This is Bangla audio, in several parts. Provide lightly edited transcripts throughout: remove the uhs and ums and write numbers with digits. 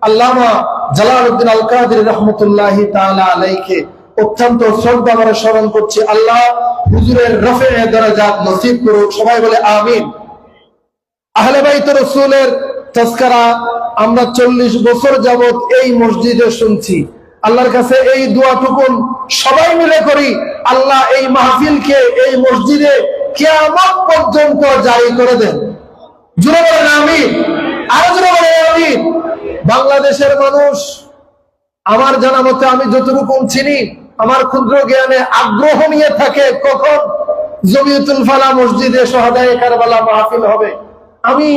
আল্লামা জালালউদ্দিন আল কাদের রাহমাতুল্লাহি তাআলা আলাইহি অত্যন্ত শ্রদ্ধা ভরে স্মরণ করছি। আল্লাহ হুজুরের রফে দরজাত নসিব করুক, সবাই বলে আমিন। আহলে বাইত রাসূলের তাযকিরা আমরা 40 বছর যাবত এই মসজিদে শুনছি। আল্লাহর কাছে এই দোয়াটুকুন সবাই মিলে করি, আল্লাহ এই মাহফিলকে এই মসজিদে কিয়ামত পর্যন্ত জারি করে দেন। জোরে বলেন আমিন, আরো জোরে বলেন আমিন। বাংলাদেশের মানুষ আমার জানা মতে, আমি যতটুকু চিনি, আমার ক্ষুদ্র জ্ঞানে আগ্রহ নিয়ে থাকে কখন জমিয়তুল ফালাহ মসজিদে শহাদায়ে কারবালা মাহফিল হবে। আমি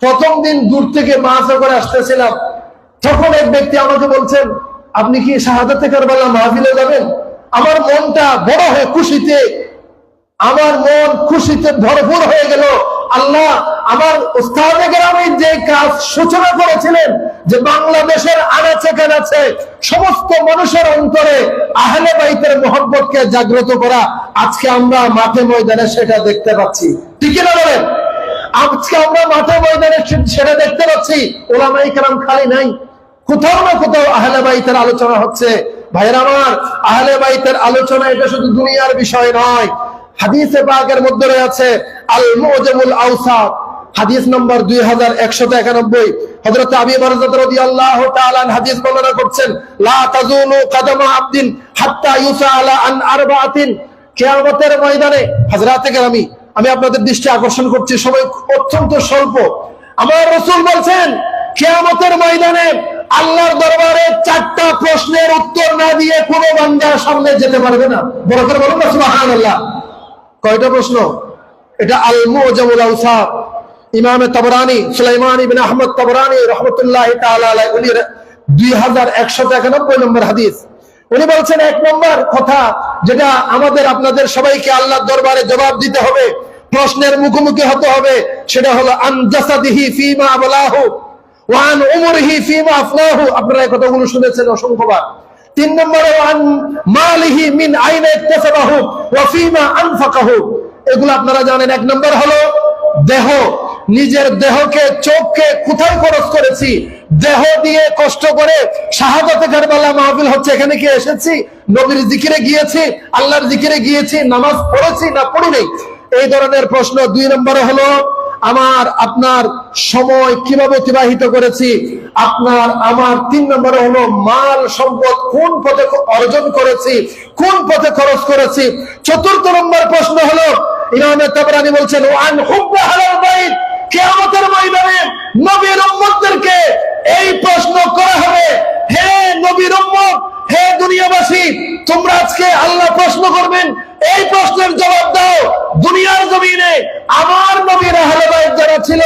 প্রথম দিন দূর থেকে মাছ করে আসতেছিলাম, তখন এক ব্যক্তি আমাকে বলছেন, আপনি কি শাহাদাতে কারবালা মাহফিলে যাবেন? আমার মনটা বড় হয়ে খুশিতে, আমার মন খুশিতে ভরপুর হয়ে গেল। আল্লাহ আমার উস্তাদে কেরাম যে কাজ সূচনা করেছিলেন, যে বাংলাদেশের আনাচে কানাচে সমস্ত মানুষের অন্তরে আহলে বাইতের মহব্বতকে জাগ্রত করা, আজকে আমরা মাঠে ময়দানে সেটা দেখতে পাচ্ছি। ঠিক না বলেন? আজকে আমরা মাঠে ময়দানে সেটা দেখতে পাচ্ছি। ওলামায়ে কেরাম খালি নাই, কোথাও না কোথাও আহলে বাইতের আলোচনা হচ্ছে। ভাইরা আমার, আহলে বাইতের আলোচনা এটা শুধু দুনিয়ার বিষয় নয়। হাদিসে পাকের মধ্যে রয়েছে আল মুজামুল আওসাত, হাদিস নম্বর 2191। হযরত আবু বারযাহ রাদিয়াল্লাহু তাআলা হাদিস বর্ণনা করছেন, লা তাজুলু কদমা আবদিন হাত্তা ইউসালা আন আরবাআতিন। কিয়ামতের ময়দানে হযরতে কেরামি, আমি আপনাদের দৃষ্টি আকর্ষণ করছি, সবাই অত্যন্ত স্বল্প। আমার রাসূল বলছেন, কিয়ামতের ময়দানে আল্লাহর দরবারে 4টা প্রশ্নের উত্তর না দিয়ে কোনো বান্দা সামনে যেতে পারবে না। বড় করে বলুন না সুবহানাল্লাহ। কয়টা প্রশ্ন? এটা আল মুজামুল আওসাত, ইমাম তাবরানী সুলাইমান ইবনে আহমদ তাবরানী রাহমাতুল্লাহি তাআলা আলাইহি, উনি 2191 নম্বর হাদিস। উনি বলছেন, 1 নম্বর কথা যেটা আমাদের আপনাদের সবাইকে আল্লাহর দরবারে জবাব দিতে হবে, প্রশ্নের মুখোমুখি হতে হবে, সেটা হলো আন জাসাদিহি ফিমা আবলাহু ওয়া আন উমরিহি ফিমা আফনাহু। আপনারা এই কথাগুলো শুনেছেন অসংখ্যবার। 3 নম্বরে আন মালিহি মিন আইনা ইকতাসাবাহু ওয়া ফিমা আনফাকাহু। এগুলো আপনারা জানেন। 1 নম্বর হলো দেহ, নিজের দেহকে, চোখকে কোথায় খরচ করেছি, দেহ দিয়ে কষ্ট করে শাহাদাতে কারবালা মাহফিল হচ্ছে, এখানে কি এসেছি, নবীর জিকিরে গিয়েছি, আল্লাহর জিকিরে গিয়েছি, নামাজ পড়েছি না পড়ি নাই, এই ধরনের প্রশ্ন। 2 নম্বরে হলো আমার আপনার সময় কিভাবে অতিবাহিত করেছি, আপনার আমার। 3 নম্বরে হলো মাল সম্পদ কোন পথে অর্জন করেছি, কোন পথে খরচ করেছি। 4র্থ নম্বর প্রশ্ন হলো, ইমাম তাবরানী বলছেন, ওয়ান হুব্বু আহলিল বাইত। কিয়ামতের ময়দানে নবীর উম্মতদেরকে এই প্রশ্ন করা হবে, হে নবীর উম্মত, হে দুনিয়াবাসী, তোমরা আজকে আল্লাহ প্রশ্ন করবেন, এই প্রশ্নের জবাব দাও। দুনিয়ার জমিনে আমার নবীর আহলে বাইত যারা ছিল,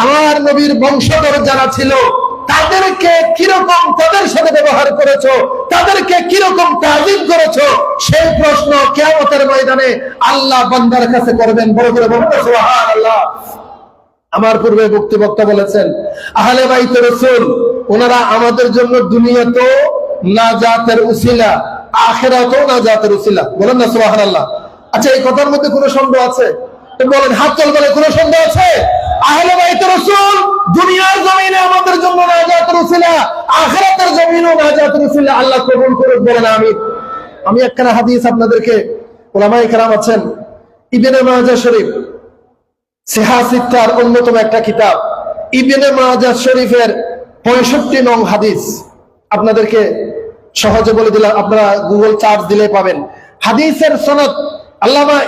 আমার নবীর বংশধর যারা ছিল, তাদেরকে কিরকম তাদের সাথে ব্যবহার করেছো, তাদেরকে কিরকম তাজিম করেছো, সেই প্রশ্ন কিয়ামতের ময়দানে আল্লাহ বান্দার কাছে করবেন। বড় করে বলুন সুবহানাল্লাহ। আমার পূর্বে বক্তা বলেছেন, আহলে বাইত রাসূল ওনারা আমাদের জন্য দুনিয়াতেও নাজাতের উসিলা, আখিরাতেও নাজাতের উসিলা। বলেন না সুবহানাল্লাহ। আচ্ছা, এই কথার মধ্যে কোনো সন্দেহ আছে? বলেন, হাত তোল, বলে কোনো সন্দেহ আছে? আহলে বাইত রাসূল দুনিয়ার জমিনে আমাদের জন্য নাজাতের উসিলা, আখিরাতের জমিনেও নাজাতের উসিলা। আল্লাহ কবুল করুক, বলেন আমিন। আমি একখানা হাদিস আপনাদেরকে, উলামায়ে কেরাম আছেন, ইবনে মাজাহ শরীফ সিহাহ সিত্তার অন্যতম একটা কিতাব, ইবনে মাজাহ শরীফের 65 নং হাদিস আপনাদেরকে সহজে বলে দিলাম, আপনারা গুগল সার্চ দিলে পাবেন। হাদিসের সনদ আল্লামা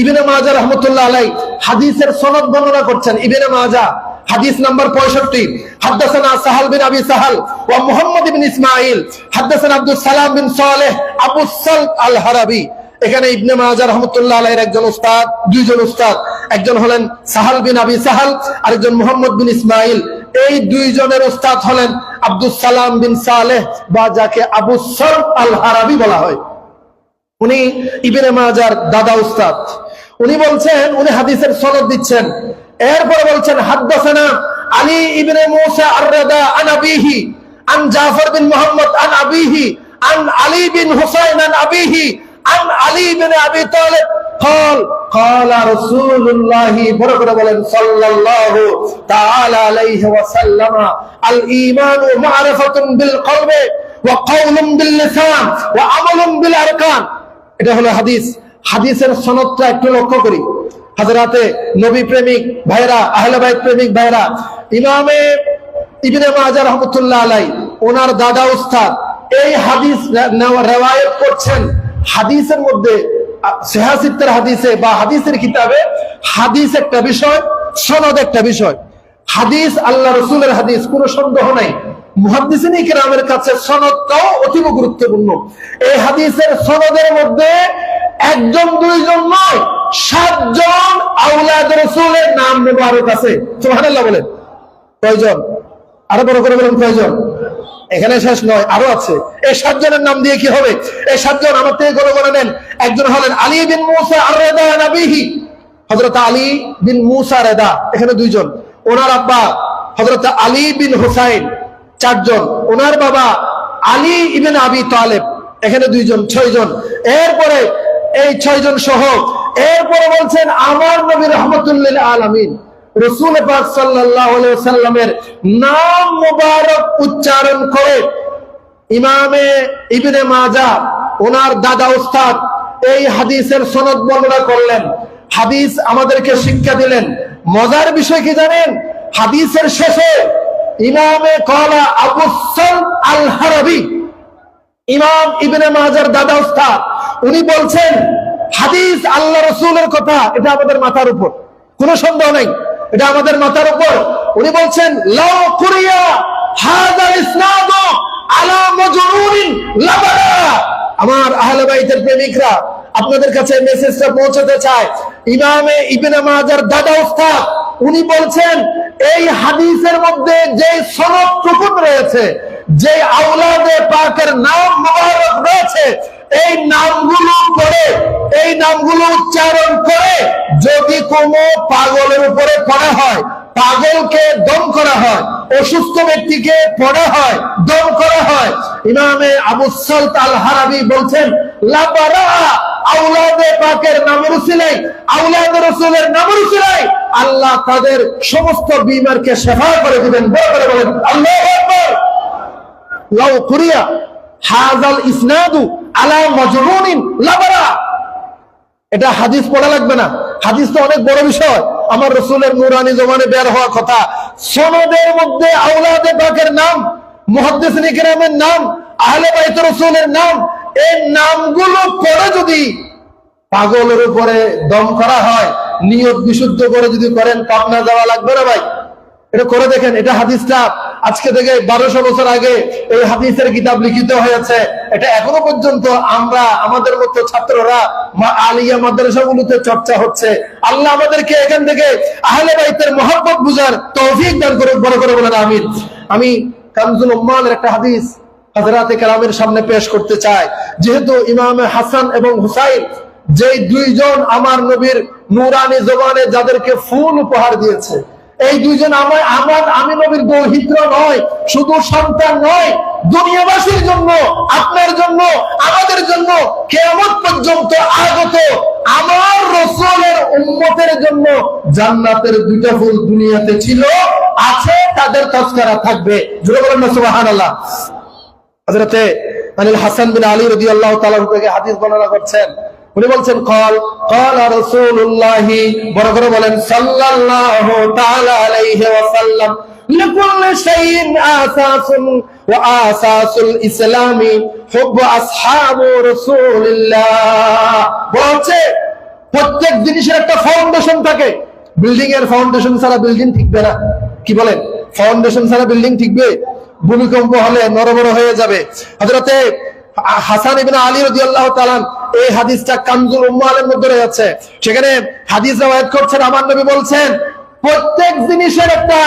ইবনে মাজাহ রাহমাতুল্লাহ আলাইহি হাদিসের সনদ বর্ণনা করছেন। ইবনে মাজাহ হাদিস নাম্বার 65, হাদাসানা সাহাল বিন আবি সাহাল ওয়া মুহাম্মদ ইবনে ইসমাঈল, হাদাসানা আব্দুস সালাম বিন সালেহ আবু সাল আল হারাবি। এখানে ইবনে মাজাহ রাহমাতুল্লাহ আলাইহির একজন উস্তাদ, দুইজন উস্তাদ, একজন হলেন সাহাল বিন আবি সাহাল, আরেকজন মুহাম্মদ বিন ইসমাঈল। এই দুইজনের উস্তাদ হলেন আব্দুস সালাম বিন সালেহ, বা যাকে আবু সাল আল হারাবি বলা হয়। উনি ইবনে মাজাহর দাদা উস্তাদ। উনি বলছেন, উনি হাদিসের সনদ দিচ্ছেন, এরপর বলছেন, হাদাসানা আলী ইবনে মুসা আর-রাদা আন আবিহি আন জাফর বিন মুহাম্মদ আন আবিহি আন আলী বিন হুসাইন আন আবিহি আন আলী বিন আবি তালিব قال قال رسول الله বড় করে বলেন সাল্লাল্লাহু তাআলা আলাইহি ওয়াসাল্লাম আল ঈমানু মা'রিফাতুন বিল কলবি ওয়া কাওলুন বিল লিসান ওয়া আমালুন বিল আরকান। এটা হলো হাদিস। হাদিসের সনদটা একটু লক্ষ্য করি। হযরতে নবী প্রেমিক ভাইরা, আহলে বাইত প্রেমিক ভাইরা, ইমামে ইবনে মাজাহ রাহমাতুল্লাহ আলাইহি ওনার দাদা উস্তাদ এই হাদিস রিওয়ায়াত করছেন। হাদিসের মধ্যে সিহাসিত্তের হাদিসে বা হাদিসের কিতাবে হাদিস একটা বিষয়, সনদ একটা বিষয়। হাদিস আল্লাহ রাসূলের হাদিস, কোনো সন্দেহ নাই। মুহাদ্দিসিন কিরামের কাছে সনদটাও অতীব গুরুত্বপূর্ণ। এই হাদিসের সনদের মধ্যে একজন দুইজন নয়, 7 জন আওলাদ রাসূলের নাম মুবারক আছে। সুবহানাল্লাহ বলেন। কয়জন? আরো বড় করে বলেন কয়জন? এখানে শেষ নয়, আরো আছে। এই 7 জনের নাম দিয়ে কি হবে? এই 7 জন আমার থেকে গণনা নেন। একজন হলেন আলী বিন মুসা আর-রিদা নবীহি, হযরত আলী বিন মুসা রিদা, এখানে 2 জন। ওনার আব্বা হযরত আলী বিন হুসাইন, 4 জন। ওনার বাবা আলী ইবনে আবি তালেব, এখানে 2 জন, 6 জন। এরপরে এই 6 জন সহ এরপরে বলছেন আমার নবী রাহমাতুল লিল আলামিন রাসূল পাক সাল্লাল্লাহু আলাইহি ওয়াসাল্লামের নাম মুবারক উচ্চারণ করে ইমামে ইবনে মাজাহ ওনার দাদা উস্তাদ এই হাদিসের সনদ বর্ণনা করলেন। হাদিস আমাদেরকে শিক্ষা দিলেন। মজার বিষয় কি জানেন? হাদিসের শেষে ইমামে কলা আবু সালম আল হারাবি, ইমাম ইবনে মাজাহর দাদা উস্তাদ, উনি বলছেন হাদিস আল্লাহ রাসূলের কথা, এটা আমাদের মাথার উপর, কোনো সন্দেহ নাই, এটা আমাদের মাথার উপর। উনি বলছেন লাউ কুরিয়া হাযাল ইসনাদু আলা মাজরুরিন লাবারা। আমার আহলে বাইতের প্রেমিকরা, আপনাদের কাছে মেসেজটা পৌঁছাতে চায়। ইমামে ইবনে মাজাহর দাদা উস্তাদ উনি বলছেন এই হাদিসের মধ্যে যে সনদটুকু রয়েছে, যে আওলাদে পাকের নাম মুবারক রয়েছে, এই নামগুলো পড়ে, এই নামগুলো উচ্চারণ করে যদি কোনো পাগলের উপরে পড়া হয়, পাগলকে দম করা হয়, অসুস্থ ব্যক্তিকে পড়া হয়, দম করা হয়, ইমামে আবু সালত আল হারাবি বলছেন লাবারা, আওলাদে পাকের নামের উসিলায়, আওলাদ রাসূলের নামের উসিলায় আল্লাহ তাদের সমস্ত বিমারকে শিফা করে দিবেন। বড় করে বলেন আল্লাহু আকবার। লাউ কুরিয়া হাযাল ইসনাদু আলা মাজরুরিন লাবারা। এটা হাদিস পড়া লাগবে না, হাদিস তো অনেক বড় বিষয়, আমার রাসূলের নূরানি জবানে বের হওয়া কথা। সনদের মধ্যে আওলাদে পাকের নাম, মুহাদ্দিসিন কিরামের নাম, আহলে বাইত রাসূলের নাম, এই নামগুলো পড়ে যদি পাগলের উপরে দম করা হয়, নিয়ত বিশুদ্ধ করে যদি করেন, পাবনা যাওয়া লাগবে না ভাই। এটা করে দেখেন। এটা হাদিসটা আজকে থেকে 1200 বছর আগে এই হাদিসের কিতাব লিখিত হয়েছে। এটা এখনো পর্যন্ত আমরা, আমাদের মতো ছাত্ররা আলিয়া মাদ্রাসাগুলোতে চর্চা হচ্ছে। আল্লাহ আমাদেরকে এখান থেকে আহলে বাইতের মহব্বত বুঝার তৌফিক দান করুন। বড় করে বলেন আমিন। আমি কানজুল উম্মানের একটা হাদিস হযরতে কেরামের সামনে পেশ করতে চাই। যেহেতু ইমামে হাসান এবং হুসাইন, যেই 2 জন আমার নবীর নূরানি জবানে যাদেরকে ফুল উপহার দিয়েছে, এই 2 জন আমি নবীর দৌহিত্র নয়, শুধু সন্তান নয়, দুনিয়াবাসীর জন্য, আপনার জন্য, আমাদের জন্য, কিয়ামত পর্যন্ত আগত আমার রাসূলের উম্মতের জন্য জান্নাতের 2টা ফুল দুনিয়াতে ছিল, আছে, তাদের তাযকিরা থাকবে। জোরে বলেন না সুবহানাল্লাহ। হযরতে আলী হাসান বিন আলী রাদিয়াল্লাহু তাআলা থেকে হাদিস বর্ণনা করছেন। উনি বলছেন ক্বালা রাসূলুল্লাহি, বড় করে বলেন সাল্লাল্লাহু তাআলা আলাইহি ওয়াসাল্লাম, লিকুল্লি শাইইন আসাসুন ওয়া আসাসুল ইসলামি হুব্বু আসহাবু রাসূলিল্লাহ। বলছে প্রত্যেক জিনিসের একটা ফাউন্ডেশন থাকে। বিল্ডিং এর ফাউন্ডেশন ছাড়া বিল্ডিং টিকবে না। কি বলেন? ফাউন্ডেশন ছাড়া বিল্ডিং টিকবে? ভূমিকম্প হলে নড়বড় হয়ে যাবে। হযরতে হাসান ইবনে আলী রাদিয়াল্লাহু তাআলা এই হাদিসটা কানজুল উম্মানের মধ্যে রয়েছে। সেখানে হাদিস রওয়ায়াত করছেন, আমার নবী বলছেন প্রত্যেক জিনিসের একটা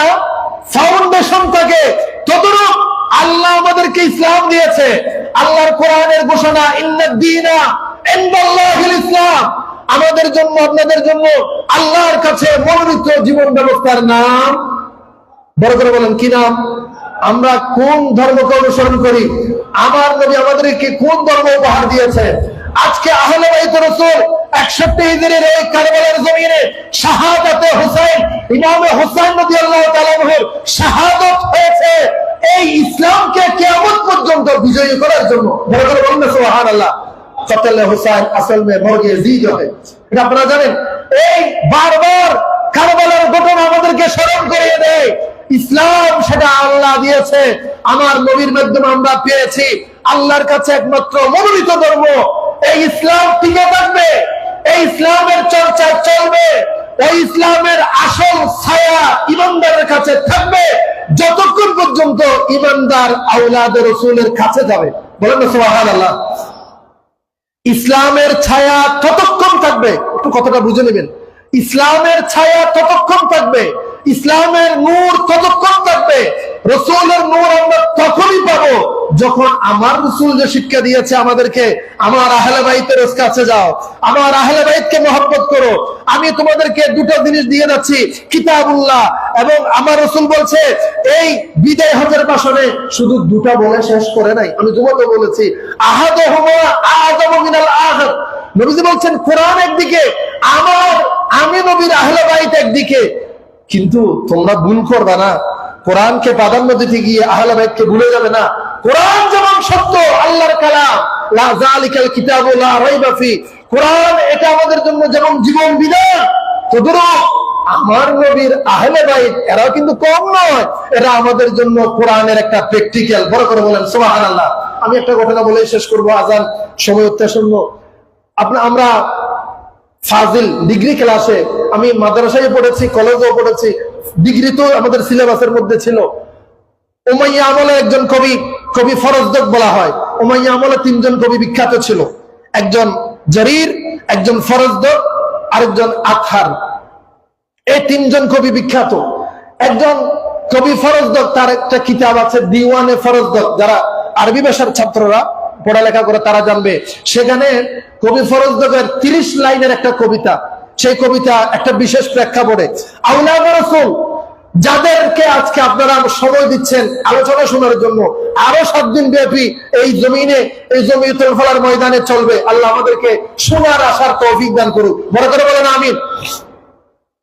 ফাউন্ডেশন থাকে। তদ্রূপ আল্লাহ আমাদেরকে ইসলাম দিয়েছে। আল্লাহর কোরআনের ঘোষণা ইন্নাদ দীনা ইনদাল্লাহিল ইসলাম। আমাদের জন্য, আপনাদের জন্য আল্লাহর কাছে মনোনীত জীবন ব্যবস্থার নাম, বড় করে বলেন কি নাম? আমরা কোন ধর্মকে অনুসরণ করি? আমার নবী আমাদেরকে কোন ধর্ম উপহার দিয়েছে? আজকে আহলে বাইত রাসূল 61 হিজরির এই কারবালার জমিনে শাহাদাতে হুসাইন, ইমামে হুসাইন রাদিয়াল্লাহু তাআলা আনহুর শাহাদাত হয়েছে এই ইসলামকে কিয়ামত পর্যন্ত বিজয়ী করার জন্য। বড় করে বলুন সুবহানাল্লাহ। কতলে হুসাইন আসল মে মরগে জিদ হয়, এটা আপনারা জানেন। এই বারবার কারবালার ঘটনা আমাদেরকে স্মরণ করিয়ে দেয় ইসলাম সেটা আল্লাহ দিয়েছে, আমার নবীর মাধ্যমে আমরা পেয়েছি। আল্লাহর কাছে একমাত্র মনোনীত ধর্ম এই ইসলাম টিকে থাকবে, এই ইসলামের চর্চা চলবে, এই ইসলামের আসল ছায়া ইমানদারের কাছে থাকবে যতক্ষণ পর্যন্ত ইমানদার আওলাদ রাসূলের কাছে যাবে। বলেন না সুবহানাল্লাহ। ইসলামের ছায়া ততক্ষণ থাকবে, একটু কথাটা বুঝে নেবেন, ইসলামের ছায়া ততক্ষণ থাকবে, ইসলামের নূর ততক্ষণ থাকবে। রাসূলের নূর আমরা তখনই পাবো যখন আমার রাসূল যে শিক্ষা দিয়েছে আমাদেরকে, আমার আহলে বাইতের কাছে যাও, আমার আহলে বাইতকে মহব্বত করো। আমি তোমাদেরকে দুটো জিনিস দিয়ে যাচ্ছি, কিতাবুল্লাহ এবং আমার রাসূল বলছে এই বিদায় হজের ভাষণে শুধু দুটো বলে শেষ করে নাই, আমি তোমাকে বলেছি আহাদুহুমা আযমু মিনাল আখার। নবীজি বলছেন কোরআন একদিকে, আমি নবীর আহলে বাইত একদিকে, কিন্তু তোমরা ভুল করবে না, কোরআনকে প্রাধান্য দিতে গিয়ে আহলে বাইতকে ভুলে যাবে না। কোরআন যেমন সত্য, আল্লাহর কালাম, লা যালিকাল কিতাবু লা রাইবা ফি, কোরআন এটা আমাদের জন্য যেমন জীবন বিধান, তদ্রূপ আমার নবীর আহলে বাইত এরাও কিন্তু কম নয়, এরা আমাদের জন্য কোরআনের একটা প্র্যাকটিক্যাল। বড় করে বলেন সুবহানাল্লাহ। আমি একটা ঘটনা বলে শেষ করবো, আজান সময় অত্যাসন্ন। আমরা ফাজিল ডিগ্রি ক্লাসে, আমি মাদ্রাসায় পড়েছি, কলেজেও পড়েছি, ডিগ্রি তো আমাদের সিলেবাসের মধ্যে ছিল। উমাইয়া আমলে একজন কবি ফরজদক বলা হয়। উমাইয়া আমলে 3 জন কবি বিখ্যাত ছিল, একজন জারির, একজন ফরজদক, আরেকজন আতহার। এই 3 জন কবি বিখ্যাত। একজন কবি ফরজদক, তার একটা কিতাব আছে দিওয়ানে ফরজদক, যারা আরবি ভাষার ছাত্ররা পড়ালেখা করে তারা জানবে। সেখানে কবি ফরজদকের 30 লাইনের একটা কবিতা, সেই কবিতা একটা বিশেষ প্রেক্ষাপটে আওলাদ রাসূল যাদেরকে আজকে আপনারা সময় দিচ্ছেন আলোচনা শোনার জন্য, আরো 7 দিন ব্যাপী এই জমিনে, এই জমিয়তুল ফালার ময়দানে চলবে। আল্লাহ আমাদেরকে শোনার আসার তৌফিক দান করুক। বড় করে বলেন আমিন।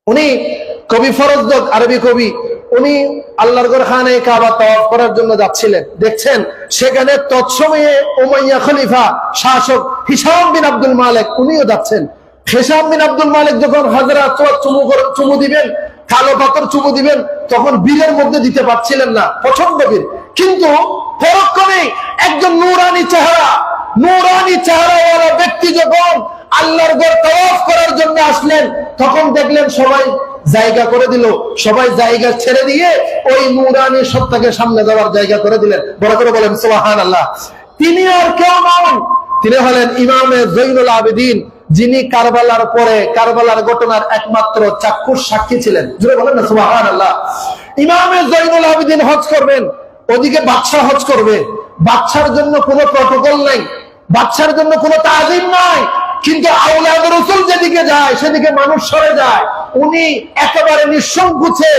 উনি কবি ফরজদক, আরবি কবি, উনি আল্লাহর ঘর খানে কাবা তাওয়াফ করার জন্য যাচ্ছিলেন। দেখছেন সেখানে তৎসময়ে উমাইয়া খলিফা শাসক হিশাম বিন আব্দুল মালিক উনিও যাচ্ছেন। হিশাম বিন আব্দুল মালিক যখন হাজরা আসওয়াদ চুমু দিবেন, কালো পাথর চুমু দিবেন, তখন বীরের মধ্যে দিতে পারছিলেন না, প্রচন্ড বীর। কিন্তু পরক্ষণেই একজন নূরানি চেহারাওয়ালা ব্যক্তি যখন আল্লাহর ঘর তাওয়াফ করার জন্য আসলেন, তখন দেখলেন সবাই জায়গা করে দিল, সবাই জায়গা ছেড়ে দিয়ে ওই নূরানি সত্তাকে সামনে যাওয়ার জায়গা করে দিলেন। বড় করে বলেন সুবহানাল্লাহ। তিনি আর কেউ নন, তিনি হলেন ইমামে জৈনুল আবেদিন, যিনি কারবালার পরে কারবালার ঘটনার একমাত্র চাক্ষুষ সাক্ষী ছিলেন। জোরে বলেন না সুবহানাল্লাহ। ইমামে জৈনুল আবেদিন হজ করবেন, ওদিকে বাদশা হজ করবে। বাদশার জন্য কোনো প্রটোকল নাই, বাদশার জন্য কোনো তাজিম নাই, কিন্তু আওলাদ রাসূল যেদিকে যায় সেদিকে মানুষ সরে যায়। উনি একেবারে নিঃসংকোচে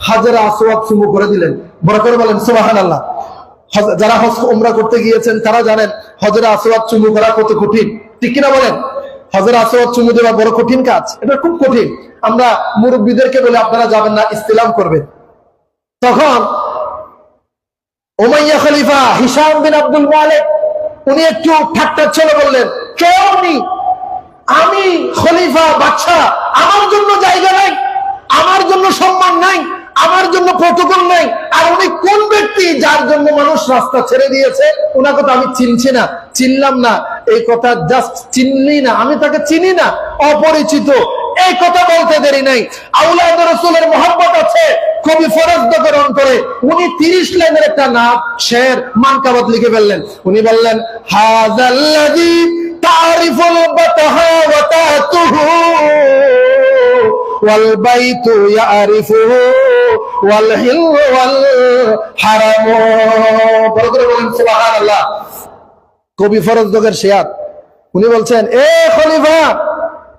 হাজরা আসওয়াদ চুমু করে দিলেন। বড় করে বলেন সুবহানাল্লাহ। যারা হজ উমরা করতে গিয়েছেন তারা জানেন হাজরা আসওয়াদ চুমু করা কত কঠিন, ঠিক কিনা বলেন? হাজরা আসওয়াদ চুমু দেওয়া বড় কঠিন কাজ, এটা খুব কঠিন। আমরা মুরব্বীদেরকে বলে আপনারা যাবেন না, ইসতিলাম করবেন। তখন উমাইয়া খলিফা হিশাম বিন আব্দুল মালিক উনি একটু ঠাট্টা ছেলে বললেন, কেউ নেই, আমি খলিফা বাদশা, আমার জন্য জায়গা নাই, আমার জন্য সম্মান নাই, আমার জন্য প্রটোকল নাই। আর উনি কোন ব্যক্তি যার জন্য মানুষ রাস্তা ছেড়ে দিয়েছে, ওনাকে তো আমি চিনছি না, চিনলাম না, এই কথা জাস্ট চিনলি না, আমি তাকে চিনি না, অপরিচিত। এই কথা বলতে দেরি নাই, আওলাদ রাসূলের মহব্বত আছে কবি ফরজদকের অন্তরে। উনি 30 লাইনের একটা নাত শের মানকাবাত লিখে ফেললেন। উনি বললেন, হাযাল্লাযী তারিফুল বাতাহা ওয়া তাতুহু ওয়াল বাইতু ইয়ারিফুহু ওয়াল হিল ওয়াল হারাম। বড় করে বলেন সুবহানাল্লাহ। কবি ফরজদকের শেয়ার উনি বলছেন, এ খলিফা,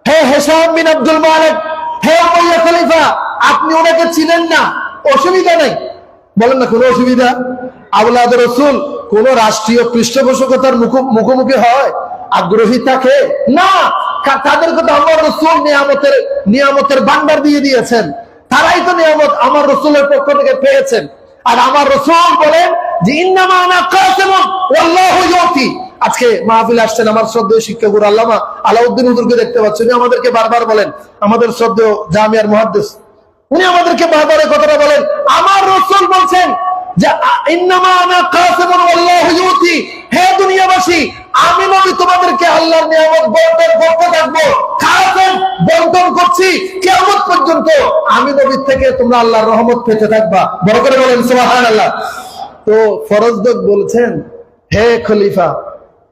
হে হিশাম বিন আব্দুল মালিক, হে উমাইয়া খলিফা, আপনি ওনাকে চিনেন না, অসুবিধা নাই। বলেন না কোনো অসুবিধা? আওলাদ রাসূল কোন রাষ্ট্রীয় পৃষ্ঠপোষকতার মুখোমুখি হয়, আগ্রহী থাকে না, তাদেরকে তো আমার রাসূল নিয়ামতের ভান্ডার দিয়ে দিয়েছেন, তারাই তো নিয়ামত আমার রাসূলের পক্ষ থেকে পেয়েছেন। আর আমার রাসূল বলেন যে ইন্নামা আনা কাসিমুন ওয়াল্লাহু ইউতি। আজকে মাহফিলে আসছেন আমার শ্রদ্ধেয় শিক্ষক আল্লামা আলাউদ্দিন হুজুরকে দেখতে পাচ্ছি, উনি আমাদেরকে বারবার বলেন, আমাদের শ্রদ্ধেয় জামিয়ার মুহাদ্দিস, উনি আমাদেরকে বারবার এই কথাটা বলেন, আমার রাসূল বলছেন যে ইন্নামা আনা কাসিমুন ওয়াল্লাহু ইউতি। হে দুনিয়াবাসী, আমি নবী তোমাদেরকে আল্লাহর নিয়ামত বন্টন করতে থাকবো, কাসিম বন্টন করছি কিয়ামত পর্যন্ত। আমি নবীর থেকে তোমরা আল্লাহর রহমত পেতে থাকবা। বড় করে বলেন সুবহানাল্লাহ। তো ফরজদক বলছেন, হে খলিফা,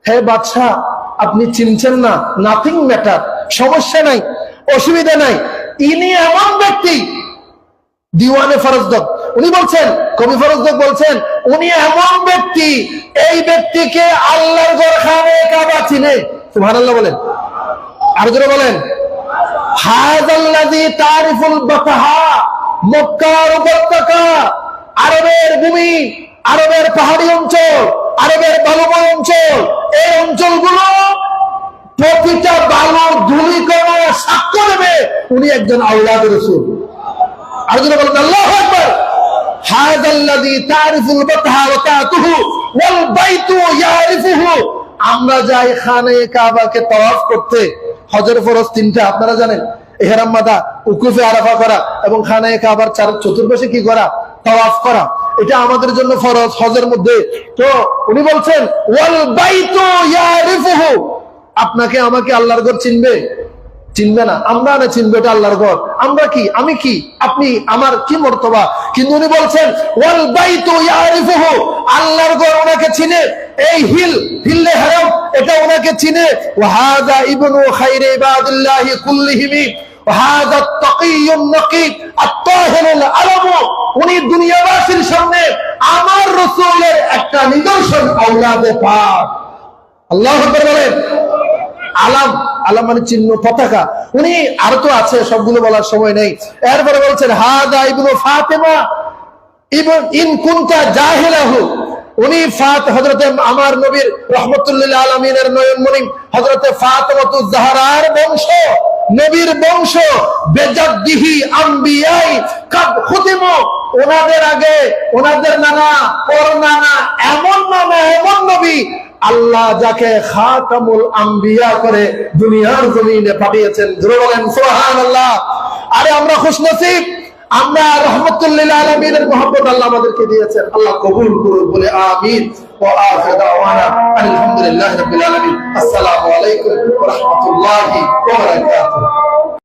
হে বাদশাহ, আপনি চিনছেন না, নাথিং ম্যাটার, সমস্যা নাই, অসুবিধা নাই। ইনি এমন ব্যক্তি, দিওয়ানে ফরজদক, উনি বলছেন, কবি ফরজদক বলছেন, উনি এমন ব্যক্তি, এই ব্যক্তিকে আল্লাহর ঘর খানে কাবা চিনে। সুবহানাল্লাহ বলেন, আর জোরে বলেন। হাযাল্লাযী তারিফুল বাতাহা, মক্কার উপত্যকা, আরবের ভূমি, আরবের পাহাড়ি অঞ্চল, আরবের বালুময় অঞ্চল, এই অঞ্চলগুলো প্রতিটা বালুর ধূলিকণা সাক্ষ্য দেবে উনি একজন আওলাদে রাসূল। আর যদি বলেন আল্লাহু আকবার। হাযাল্লাযী তারিফুল বাতহা ওয়া তাতুহু ওয়াল বাইতু ইয়ারিফুহু। আমরা যাই খানে কাবাকে তাওয়াফ করতে, হজের ফরজ তিনটা আপনারা জানেন, ইহরাম বাঁধা, উকুফে আরাফা করা এবং খানে কাবার চতুর্পাশে কি করা, তাওয়াফ করা। এটা আমাদের জন্য ফরজ হজের মধ্যে। তো উনি বলছেন ওয়াল বাইতু ইয়ারিফুহু, আপনাকে আমাকে আল্লাহর ঘর চিনবে? চিনবে না। আমরা না চিনবে এটা আল্লাহর ঘর। আমরা কি, আমি কি, আপনি, আমার কি মর্তবা? কিন্তু উনি বলছেন ওয়াল বাইতু ইয়ারিফুহু, আল্লাহর ঘর ওনাকে চিনে। এই হিল্লে হারাম এটা ওনাকে চিনে। ওয়া হাযা ইবনু খায়রি ইবাদিল্লাহি কুল্লিহিম ওয়া হাযা আত-তাকিয়্যুন নাকী আত-তাহিরুল আলাম। উনি দুনিয়াবাসীর সামনে আমার রাসূলের একটা নিদর্শন, আওলাদে পাক। আল্লাহু আকবার বলেন। আলাম, আলাম মানে চিহ্ন, পতাকা। উনি আরো তো আছে, সবগুলো বলার সময় নেই। এরপরে বলছেন হাদা ইবনু ফাতিমা ইবন ইন কুনতা জাহিলাহু। উনি হযরতে আমার নবীর রাহমাতুল আলামিনের নয়নমণি হযরতে ফাতিমাতুজ জাহরার বংশ, নবীর বংশ। বেজাদ্দিহি আম্বিয়াই কাদ খুতিমু, ওনাদের আগে ওনাদের নানা, ওর নানা, এমন নানা, এমন নবী আল্লাহ যাকে খাতামুল আম্বিয়া করে দুনিয়ার জমিনে পাঠিয়েছেন। জোরে বলেন সুবহানাল্লাহ। আরে আমরা খুশনসিব, আমরা রাহমাতুল লিল আলামিনের মহব্বত আল্লাহ আমাদেরকে দিয়েছেন। আল্লাহ কবুল করুন বলে আমিন। ওয়া আখিরু দাওয়ানা আলহামদুলিল্লাহি রাব্বিল আলামিন। আসসালামু আলাইকুম ওয়া রাহমাতুল্লাহি ওয়া বারাকাতুহু।